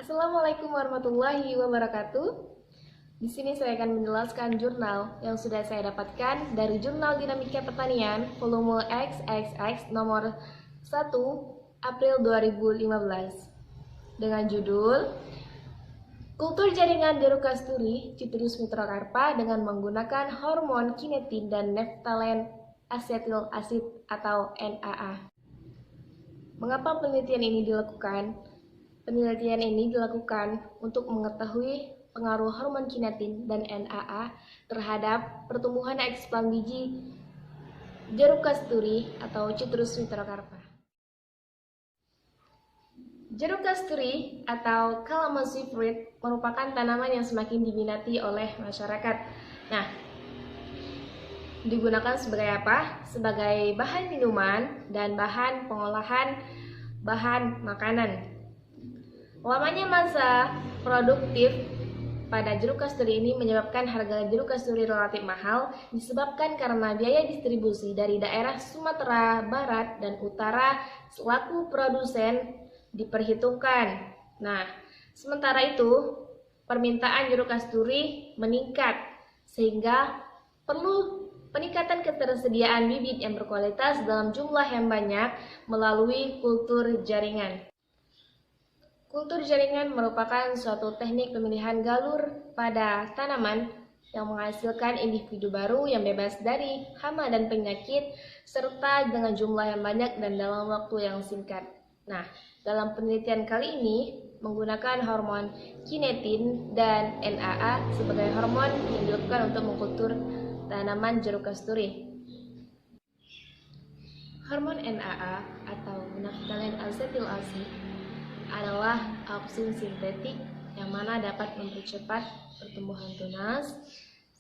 Assalamualaikum warahmatullahi wabarakatuh. Di sini saya akan menjelaskan jurnal yang sudah saya dapatkan dari Jurnal Dinamika Pertanian volume XXX nomor 1 April 2015 dengan judul Kultur Jaringan Jeruk Kasturi Citrus Mitrocarpa dengan menggunakan hormon kinetin dan naphthalen acetyl acid atau NAA. Mengapa penelitian ini dilakukan? Penelitian ini dilakukan untuk mengetahui pengaruh hormon kinetin dan NAA terhadap pertumbuhan eksplan biji jeruk kasturi atau Citrus mitrocarpa. Jeruk kasturi atau calamansi fruit merupakan tanaman yang semakin diminati oleh masyarakat. Nah, digunakan sebagai apa? Sebagai bahan minuman dan bahan pengolahan bahan makanan. Lamanya masa produktif pada jeruk kasturi ini menyebabkan harga jeruk kasturi relatif mahal disebabkan karena biaya distribusi dari daerah Sumatera Barat dan Utara selaku produsen diperhitungkan. Nah, sementara itu permintaan jeruk kasturi meningkat sehingga perlu peningkatan ketersediaan bibit yang berkualitas dalam jumlah yang banyak melalui kultur jaringan. Kultur jaringan merupakan suatu teknik pemilihan galur pada tanaman yang menghasilkan individu baru yang bebas dari hama dan penyakit serta dengan jumlah yang banyak dan dalam waktu yang singkat. Nah, dalam penelitian kali ini menggunakan hormon kinetin dan NAA sebagai hormon yang dilakukan untuk mengkultur tanaman jeruk kasturi. Hormon NAA atau naphthalen acetyl acid adalah auksin sintetik yang mana dapat mempercepat pertumbuhan tunas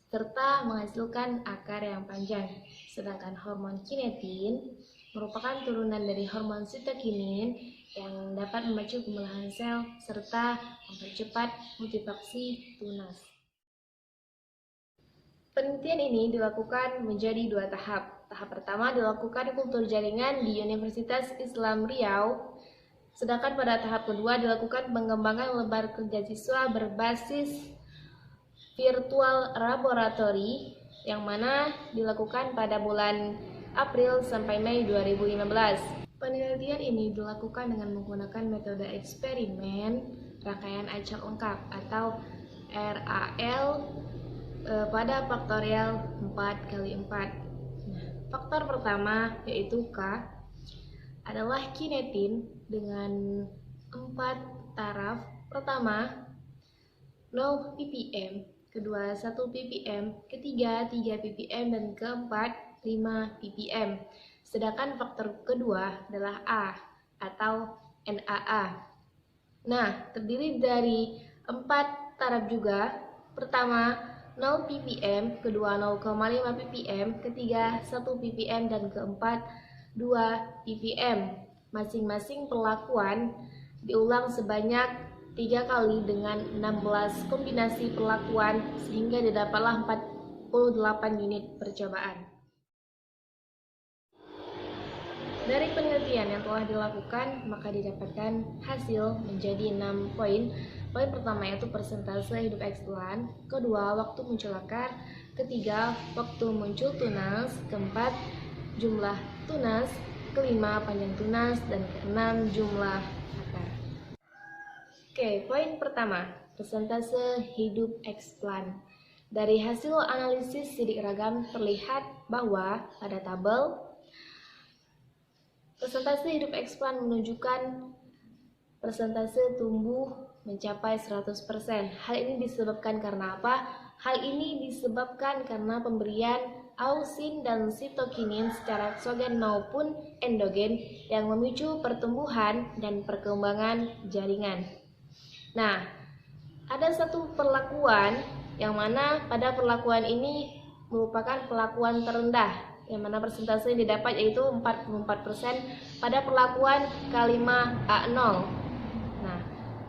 serta menghasilkan akar yang panjang. Sedangkan hormon kinetin merupakan turunan dari hormon sitokinin yang dapat memacu pembelahan sel serta mempercepat multifaksi tunas. Penelitian ini dilakukan menjadi 2 tahap. Tahap pertama dilakukan kultur jaringan di Universitas Islam Riau. Sedangkan pada tahap kedua dilakukan pengembangan lembar kerja siswa berbasis virtual laboratory yang mana dilakukan pada bulan April sampai Mei 2015. Penelitian ini dilakukan dengan menggunakan metode eksperimen rangkaian acak lengkap atau RAL pada faktorial 4x4. Nah, faktor pertama yaitu K adalah kinetin dengan 4 taraf. Pertama 0 ppm, kedua 1 ppm, ketiga 3 ppm, dan keempat 5 ppm. Sedangkan faktor kedua adalah A atau NAA. Nah, terdiri dari 4 taraf juga. Pertama 0 ppm, kedua 0,5 ppm, ketiga 1 ppm, dan keempat 2 ppm. Masing-masing perlakuan diulang sebanyak 3 kali dengan 16 kombinasi perlakuan sehingga didapatlah 48 unit percobaan. Dari penelitian yang telah dilakukan, maka didapatkan hasil menjadi 6 poin. Poin pertama yaitu persentase hidup eksplan, kedua waktu muncul akar, ketiga waktu muncul tunas, keempat jumlah tunas, kelima panjang tunas, dan keenam jumlah akar. Oke, poin pertama, persentase hidup eksplan. Dari hasil analisis sidik ragam terlihat bahwa pada tabel persentase hidup eksplan menunjukkan persentase tumbuh mencapai 100%. Hal ini disebabkan karena apa? Hal ini disebabkan karena pemberian auksin dan sitokinin secara eksogen maupun endogen yang memicu pertumbuhan dan perkembangan jaringan. Nah, ada satu perlakuan yang mana pada perlakuan ini merupakan perlakuan terendah, yang mana persentase yang didapat yaitu 44% pada perlakuan K5A0. Nah,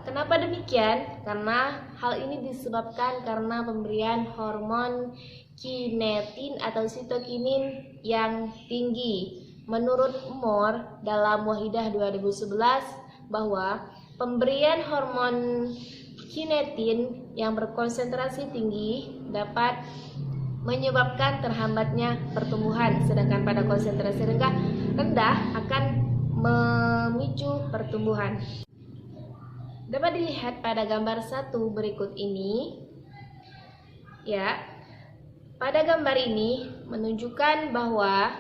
kenapa demikian? Karena hal ini disebabkan karena pemberian hormon kinetin atau sitokinin yang tinggi. Menurut Moore dalam Wahidah 2011 bahwa pemberian hormon kinetin yang berkonsentrasi tinggi dapat menyebabkan terhambatnya pertumbuhan, sedangkan pada konsentrasi rendah akan memicu pertumbuhan. Dapat dilihat pada gambar 1 berikut ini. Ya, pada gambar ini menunjukkan bahwa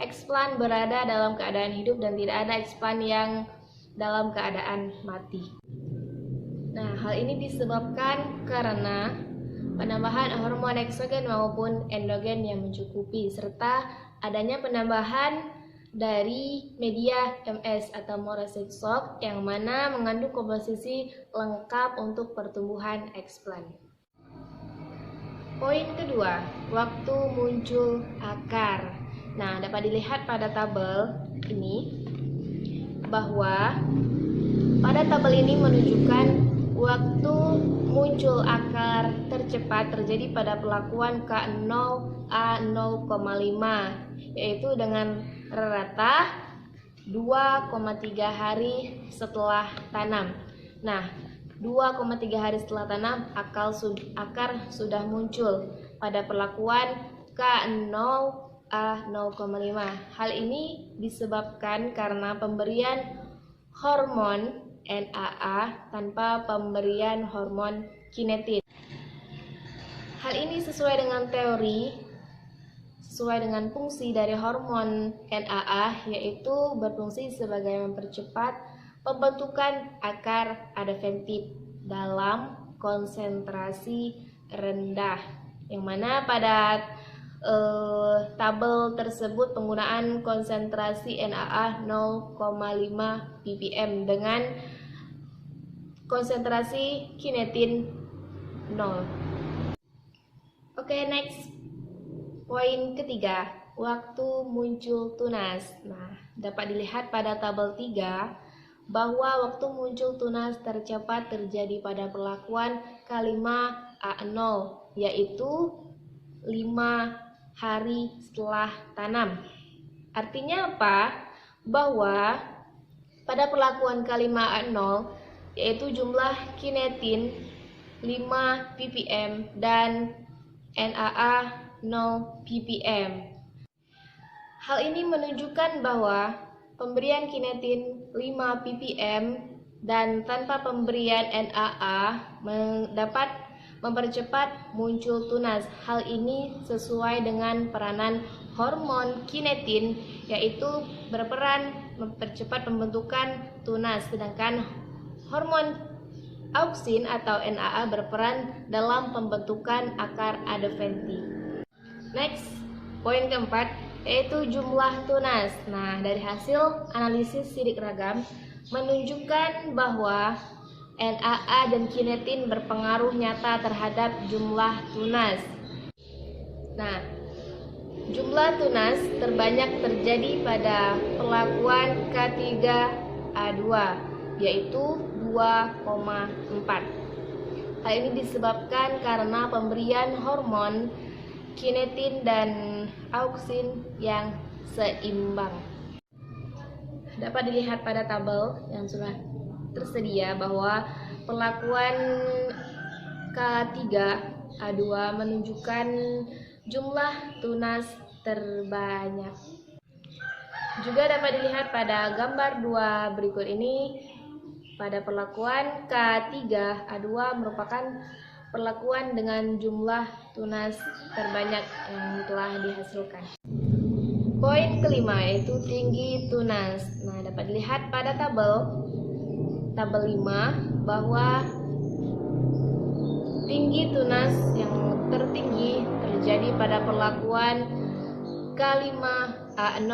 eksplan berada dalam keadaan hidup dan tidak ada eksplan yang dalam keadaan mati. Nah, hal ini disebabkan karena penambahan hormon eksogen maupun endogen yang mencukupi, serta adanya penambahan dari media MS atau Moresnet shock yang mana mengandung komposisi lengkap untuk pertumbuhan eksplan. Poin kedua, waktu muncul akar. Nah, dapat dilihat pada tabel ini bahwa pada tabel ini menunjukkan waktu muncul akar tercepat terjadi pada pelakuan K0 A0,5, yaitu dengan rata 2,3 hari setelah tanam. Nah, 2,3 hari setelah tanam akar sudah muncul pada perlakuan K0 A0,5. Hal ini disebabkan karena pemberian hormon NAA tanpa pemberian hormon kinetin. Hal ini sesuai dengan fungsi dari hormon NAA, yaitu berfungsi sebagai mempercepat pembentukan akar adventif dalam konsentrasi rendah, yang mana pada tabel tersebut penggunaan konsentrasi NAA 0,5 ppm dengan konsentrasi kinetin 0. Oke, next. Poin ketiga, waktu muncul tunas. Nah, dapat dilihat pada tabel 3 bahwa waktu muncul tunas tercepat terjadi pada perlakuan K5 A0, yaitu 5 hari setelah tanam. Artinya apa? Bahwa pada perlakuan K5 A0, yaitu jumlah kinetin 5 ppm dan NAA 0 ppm. Hal ini menunjukkan bahwa pemberian kinetin 5 ppm dan tanpa pemberian NAA dapat mempercepat muncul tunas. Hal ini sesuai dengan peranan hormon kinetin, yaitu berperan mempercepat pembentukan tunas, sedangkan hormon auksin atau NAA berperan dalam pembentukan akar adventif. Next, poin keempat, yaitu jumlah tunas. Nah, dari hasil analisis sidik ragam menunjukkan bahwa NAA dan kinetin berpengaruh nyata terhadap jumlah tunas. Nah, jumlah tunas terbanyak terjadi pada perlakuan K3A2, yaitu 2,4. Hal ini disebabkan karena pemberian hormon kinetin dan auksin yang seimbang. Dapat dilihat pada tabel yang sudah tersedia bahwa perlakuan K3A2 menunjukkan jumlah tunas terbanyak. Juga dapat dilihat pada gambar 2 berikut ini, pada perlakuan K3A2 merupakan perlakuan dengan jumlah tunas terbanyak yang telah dihasilkan. Poin kelima, yaitu tinggi tunas. Nah, dapat dilihat pada tabel 5 bahwa tinggi tunas yang tertinggi terjadi pada perlakuan K5A0.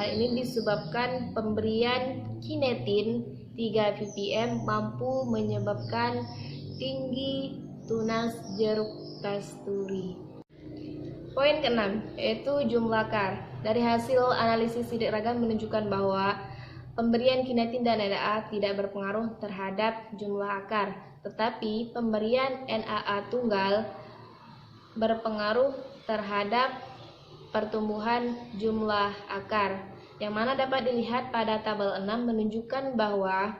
Hal ini disebabkan pemberian kinetin 3 ppm mampu menyebabkan tinggi tunas jeruk kasturi. Poin keenam, yaitu jumlah akar. Dari hasil analisis sidik ragam menunjukkan bahwa pemberian kinetin dan NAA tidak berpengaruh terhadap jumlah akar, tetapi pemberian NAA tunggal berpengaruh terhadap pertumbuhan jumlah akar. yang mana dapat dilihat pada tabel 6 menunjukkan bahwa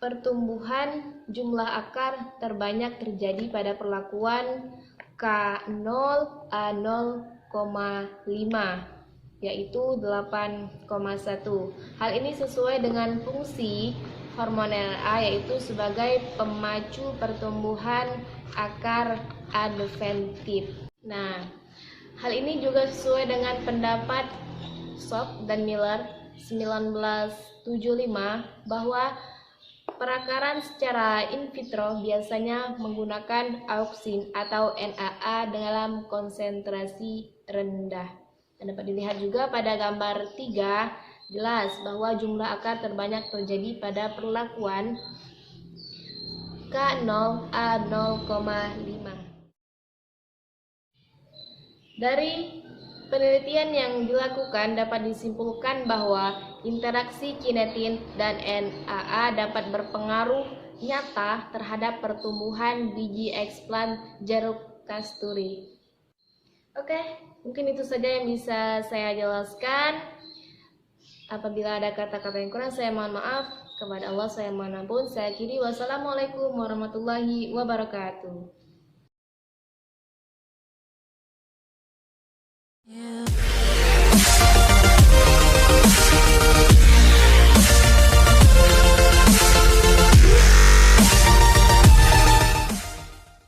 pertumbuhan jumlah akar terbanyak terjadi pada perlakuan K0 A0,5 yaitu 8,1. Hal ini sesuai dengan fungsi hormon LA yaitu sebagai pemacu pertumbuhan akar adventif. Nah, hal ini juga sesuai dengan pendapat Sock dan Miller 1975 bahwa perakaran secara in vitro biasanya menggunakan auksin atau NAA dalam konsentrasi rendah. Dan dapat dilihat juga pada gambar 3 jelas bahwa jumlah akar terbanyak terjadi pada perlakuan K0 A0,5. Dari penelitian yang dilakukan dapat disimpulkan bahwa interaksi kinetin dan NAA dapat berpengaruh nyata terhadap pertumbuhan biji eksplant jeruk kasturi. Oke, mungkin itu saja yang bisa saya jelaskan. Apabila ada kata-kata yang kurang, saya mohon maaf. Kepada Allah saya mohon ampun. Saya akhiri. Wassalamualaikum warahmatullahi wabarakatuh.